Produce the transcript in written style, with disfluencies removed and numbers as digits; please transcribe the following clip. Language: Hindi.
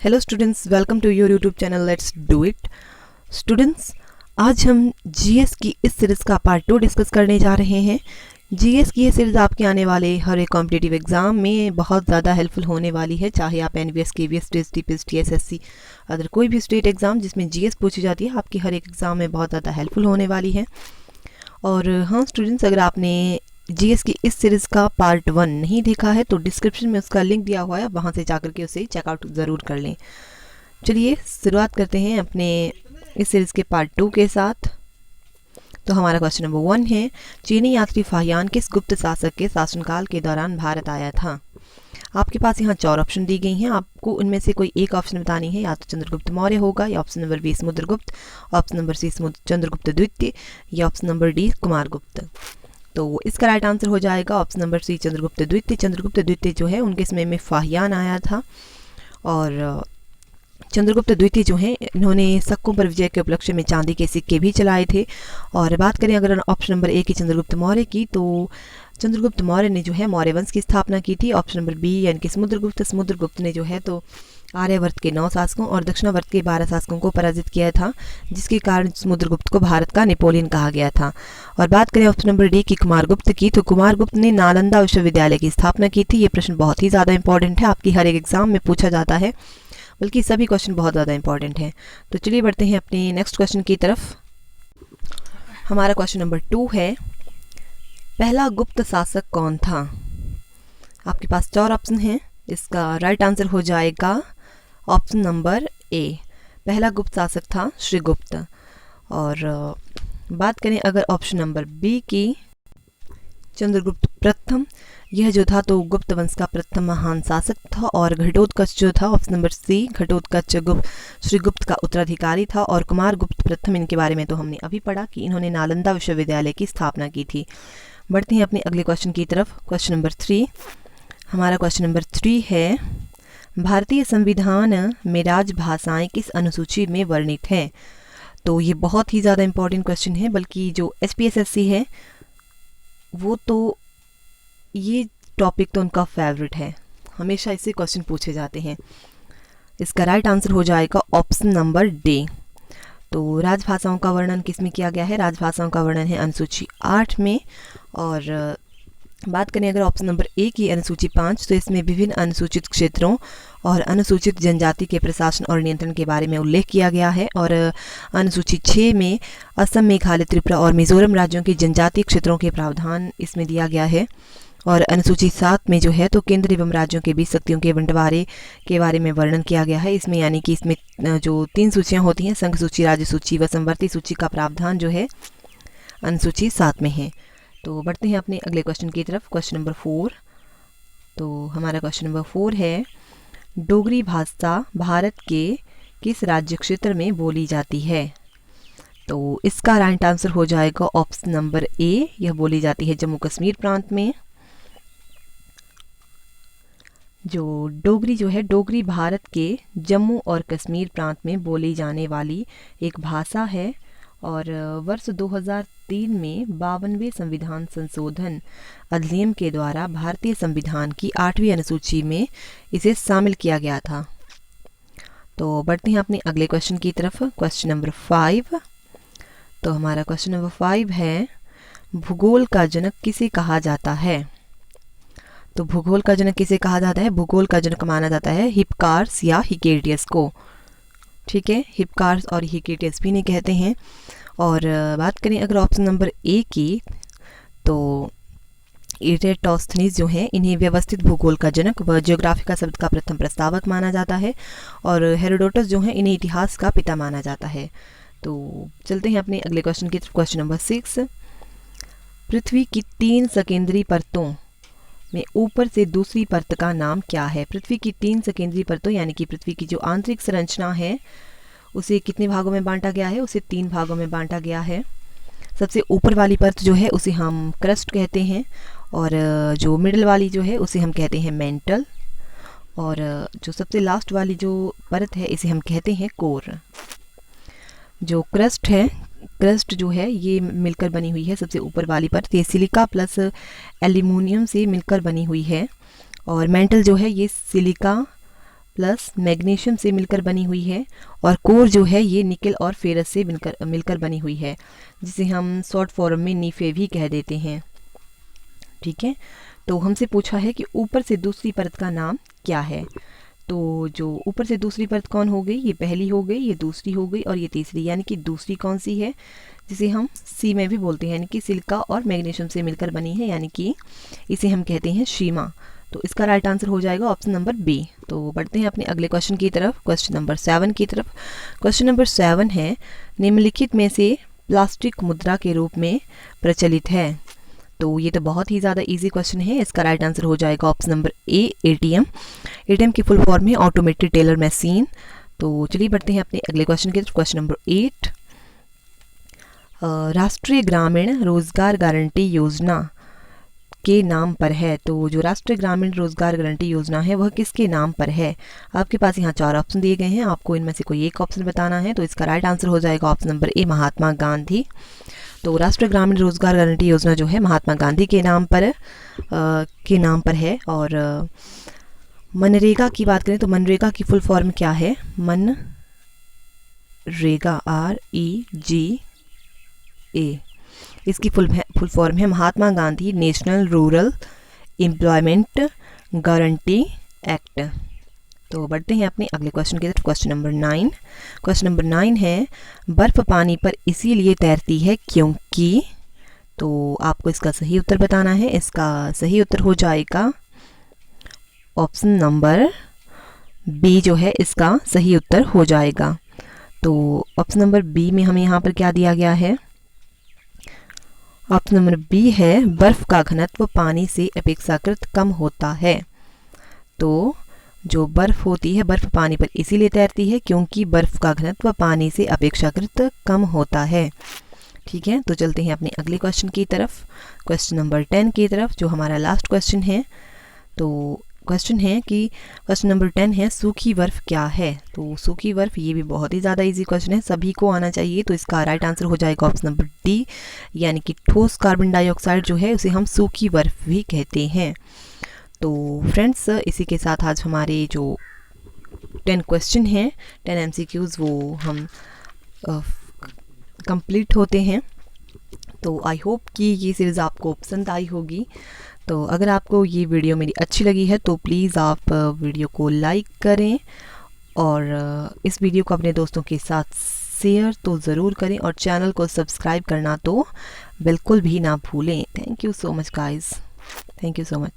Hello students, welcome to your YouTube channel let's do it. Students, आज हम जीएस की इस सीरीज़ का पार्ट 2 डिस्कस करने जा रहे हैं। जीएस की ये सीरीज़ आपके आने वाले हर एक कॉम्पिटिटिव एग्जाम में बहुत ज़्यादा हेल्पफुल होने वाली है, चाहे आप NVS, KVS, test, PST, SSC other कोई भी स्टेट एग्ज़ाम जिसमें जीएस पूछी जाती है, आपकी हर एक एग्ज़ाम में बहुत ज़्यादा हेल्पफुल होने वाली है। और हाँ स्टूडेंट्स, अगर आपने जीएस की इस सीरीज़ का पार्ट 1 नहीं देखा है तो डिस्क्रिप्शन में उसका लिंक दिया हुआ है, वहाँ से जाकर के उसे चेकआउट ज़रूर कर लें। चलिए शुरुआत करते हैं अपने इस सीरीज़ के पार्ट 2 के साथ। तो हमारा क्वेश्चन नंबर 1 है, चीनी यात्री फाहियान किस गुप्त शासक के शासनकाल के दौरान भारत आया था? आपके पास यहाँ 4 ऑप्शन दी गई हैं, आपको उनमें से कोई एक ऑप्शन बतानी है। या तो चंद्रगुप्त मौर्य होगा, या option number B Samudragupta, option number C Chandragupta द्वितीय, या ऑप्शन नंबर डी कुमारगुप्त। तो इसका राइट आंसर हो जाएगा ऑप्शन नंबर सी चंद्रगुप्त द्वितीय। चंद्रगुप्त द्वितीय जो है उनके समय में फाहियान आया था, और चंद्रगुप्त द्वितीय जो हैं इन्होंने शकों पर विजय के उपलक्ष्य में चांदी के सिक्के भी चलाए थे। और बात करें अगर ऑप्शन नंबर ए की चंद्रगुप्त मौर्य की, तो चंद्रगुप्त मौर्य ने जो है मौर्य वंश की स्थापना की थी। ऑप्शन नंबर बी यानी कि समुद्रगुप्त ने जो है तो आर्यावर्त के 9 शासकों और दक्षिणावर्त के 12 शासकों को पराजित किया था, जिसके कारण समुद्रगुप्त को भारत का नेपोलियन कहा गया था। और बात करें ऑप्शन नंबर डी की कुमारगुप्त की, तो कुमारगुप्त ने नालंदा विश्वविद्यालय की स्थापना की थी। ये प्रश्न बहुत ही ज़्यादा इंपॉर्टेंट है, आपकी हर एक एग्जाम में पूछा जाता है, बल्कि सभी क्वेश्चन बहुत ज़्यादा इंपॉर्टेंट हैं। तो चलिए बढ़ते हैं अपने नेक्स्ट क्वेश्चन की तरफ। हमारा क्वेश्चन नंबर 2 है, पहला गुप्त शासक कौन था? आपके पास 4 ऑप्शन हैं, इसका राइट आंसर हो जाएगा ऑप्शन नंबर ए। पहला गुप्त शासक था श्रीगुप्त। और बात करें अगर ऑप्शन नंबर बी की, चंद्रगुप्त प्रथम, यह जो था तो गुप्त वंश का प्रथम महान शासक था। और घटोत्कच जो था option number C, Ghatotkacha Shrigupta का उत्तराधिकारी था। और कुमारगुप्त प्रथम, इनके बारे में तो हमने अभी पढ़ा कि इन्होंने नालंदा विश्वविद्यालय की स्थापना की थी। बढ़ते हैं अपने अगले क्वेश्चन की तरफ। क्वेश्चन नंबर 3, हमारा क्वेश्चन नंबर 3 है, भारतीय संविधान में राजभाषाएं किस अनुसूची में वर्णित हैं? तो ये बहुत ही ज़्यादा इंपॉर्टेंट क्वेश्चन है, बल्कि जो एसपीएसएससी है वो तो ये टॉपिक तो उनका फेवरेट है, हमेशा इससे क्वेश्चन पूछे जाते हैं। इसका राइट आंसर हो जाएगा ऑप्शन नंबर डी। तो राजभाषाओं का वर्णन किस में किया गया है? राजभाषाओं का वर्णन है अनुसूची 8 में। और बात करें अगर ऑप्शन नंबर ए की अनुसूची 5, तो इसमें विभिन्न अनुसूचित क्षेत्रों और अनुसूचित जनजाति के प्रशासन और नियंत्रण के बारे में उल्लेख किया गया है। और अनुसूची 6 में असम, मेघालय, त्रिपुरा और मिजोरम राज्यों के जनजातीय क्षेत्रों के प्रावधान इसमें दिया गया है। और अनुसूची 7 में जो है तो केंद्र एवं राज्यों के बीच शक्तियों के बंटवारे के बारे में वर्णन किया गया है। इसमें यानी कि इसमें जो 3 सूचियाँ होती हैं, संघ सूची, राज्य सूची व समवर्ती सूची का प्रावधान जो है अनुसूची 7 में है। तो बढ़ते हैं अपने अगले क्वेश्चन की तरफ। क्वेश्चन नंबर 4, तो हमारा क्वेश्चन नंबर 4 है, डोगरी भाषा भारत के किस राज्य क्षेत्र में बोली जाती है? तो इसका राइट आंसर हो जाएगा ऑप्शन नंबर ए, यह बोली जाती है जम्मू कश्मीर प्रांत में। जो डोगरी जो है, डोगरी भारत के जम्मू और कश्मीर प्रांत में बोली जाने वाली एक भाषा है। और वर्ष 2003 में 52वें संविधान संशोधन अधिनियम के द्वारा भारतीय संविधान की 8वीं अनुसूची में इसे शामिल किया गया था। तो बढ़ते हैं अपने अगले क्वेश्चन की तरफ। क्वेश्चन नंबर 5, तो हमारा क्वेश्चन नंबर 5 है, भूगोल का जनक किसे कहा जाता है? तो भूगोल का जनक किसे कहा जाता है? भूगोल का जनक माना जाता है हिप्पार्क्स या हिकेटियस को। ठीक है, हिप्पार्क्स और हिकेटियस भी नहीं कहते हैं। और बात करें अगर ऑप्शन नंबर ए की, तो इरेटोस्थनीज जो हैं इन्हें व्यवस्थित भूगोल का जनक व ज्योग्राफिका शब्द का प्रथम प्रस्तावक माना जाता है। और हेरोडोटस जो हैं इन्हें इतिहास का पिता माना जाता है। तो चलते हैं अपने अगले क्वेश्चन की तरफ। क्वेश्चन नंबर 6, पृथ्वी की 3 सकेंद्री परतों में ऊपर से दूसरी परत का नाम क्या है? पृथ्वी की 3 सकेंद्री परतों यानी कि पृथ्वी की जो आंतरिक संरचना है उसे कितने भागों में बांटा गया है? उसे 3 भागों में बांटा गया है। सबसे ऊपर वाली परत जो है उसे हम क्रस्ट कहते हैं, और जो मिडल वाली जो है उसे हम कहते हैं मेंटल, और जो सबसे लास्ट वाली जो परत है इसे हम कहते हैं कोर। जो क्रस्ट है, क्रस्ट जो है ये मिलकर बनी हुई है, सबसे ऊपर वाली परत ये सिलिका प्लस एल्यूमिनियम से मिलकर बनी हुई है। और मेंटल जो है ये सिलिका प्लस मैग्नीशियम से मिलकर बनी हुई है, और कोर जो है ये निकल और फेरस से मिलकर बनी हुई है, जिसे हम शॉर्ट फॉर्म में नीफे भी कह देते हैं। ठीक है, तो हमसे पूछा है कि ऊपर से दूसरी परत का नाम क्या है। तो जो ऊपर से दूसरी परत कौन हो गई, ये पहली हो गई, ये दूसरी हो गई और ये तीसरी, यानी कि दूसरी कौन सी है, जिसे हम सी में भी बोलते हैं, यानी कि सिलिका और मैग्नीशियम से मिलकर बनी है, यानी कि इसे हम कहते हैं शीमा। तो इसका राइट आंसर हो जाएगा ऑप्शन नंबर बी। तो बढ़ते हैं अपने अगले क्वेश्चन की तरफ, क्वेश्चन नंबर 7 की तरफ। क्वेश्चन नंबर 7 है, निम्नलिखित में से प्लास्टिक मुद्रा के रूप में प्रचलित है। तो ये तो बहुत ही ज़्यादा इजी क्वेश्चन है, इसका राइट आंसर हो जाएगा option number A, ATM. ATM की फुल फॉर्म है ऑटोमेटेड टेलर मशीन। तो चलिए बढ़ते हैं अपने अगले क्वेश्चन की तरफ, क्वेश्चन नंबर 8। राष्ट्रीय ग्रामीण रोजगार गारंटी योजना के नाम पर है। तो जो राष्ट्रीय ग्रामीण रोजगार गारंटी योजना है वह किसके नाम पर है। आपके पास यहाँ 4 ऑप्शन दिए गए हैं, आपको इनमें से कोई एक ऑप्शन बताना है। तो इसका राइट आंसर हो जाएगा option number A, Mahatma Gandhi. तो राष्ट्रीय ग्रामीण रोजगार गारंटी योजना जो है महात्मा गांधी के नाम पर है। और मनरेगा की बात करें तो मनरेगा की फुल फॉर्म क्या है, मनरेगा, REGA, इसकी फुल फॉर्म है Mahatma Gandhi National Rural Employment Guarantee Act. तो बढ़ते हैं अपने अगले क्वेश्चन की तरफ, क्वेश्चन नंबर 9। क्वेश्चन नंबर 9 है, बर्फ़ पानी पर इसीलिए तैरती है क्योंकि। तो आपको इसका सही उत्तर बताना है। इसका सही उत्तर हो जाएगा ऑप्शन नंबर बी, जो है इसका सही उत्तर हो जाएगा। तो ऑप्शन नंबर बी में हमें यहाँ पर क्या दिया गया है, ऑप्शन नंबर बी है, बर्फ़ का घनत्व पानी से अपेक्षाकृत कम होता है। तो जो बर्फ़ होती है, बर्फ़ पानी पर इसीलिए तैरती है क्योंकि बर्फ़ का घनत्व पानी से अपेक्षाकृत कम होता है। ठीक है, तो चलते हैं अपने अगले क्वेश्चन की तरफ, क्वेश्चन नंबर 10 की तरफ, जो हमारा लास्ट क्वेश्चन है। तो क्वेश्चन है कि क्वेश्चन नंबर 10 है, सूखी बर्फ़ क्या है। तो सूखी बर्फ़, ये भी बहुत ही ज़्यादा इजी क्वेश्चन है, सभी को आना चाहिए। तो इसका राइट आंसर हो जाएगा ऑप्शन नंबर डी, यानी कि ठोस कार्बन डाइऑक्साइड जो है उसे हम सूखी बर्फ़ भी कहते हैं। तो फ्रेंड्स, इसी के साथ आज हमारे जो 10 क्वेश्चन हैं, 10 MCQs, वो हम कंप्लीट होते हैं। तो आई होप कि ये सीरीज़ आपको पसंद आई होगी। तो अगर आपको ये वीडियो मेरी अच्छी लगी है तो प्लीज़ आप वीडियो को लाइक करें, और इस वीडियो को अपने दोस्तों के साथ शेयर तो ज़रूर करें, और चैनल को सब्सक्राइब करना तो बिल्कुल भी ना भूलें। Thank you so much guys, thank you so much.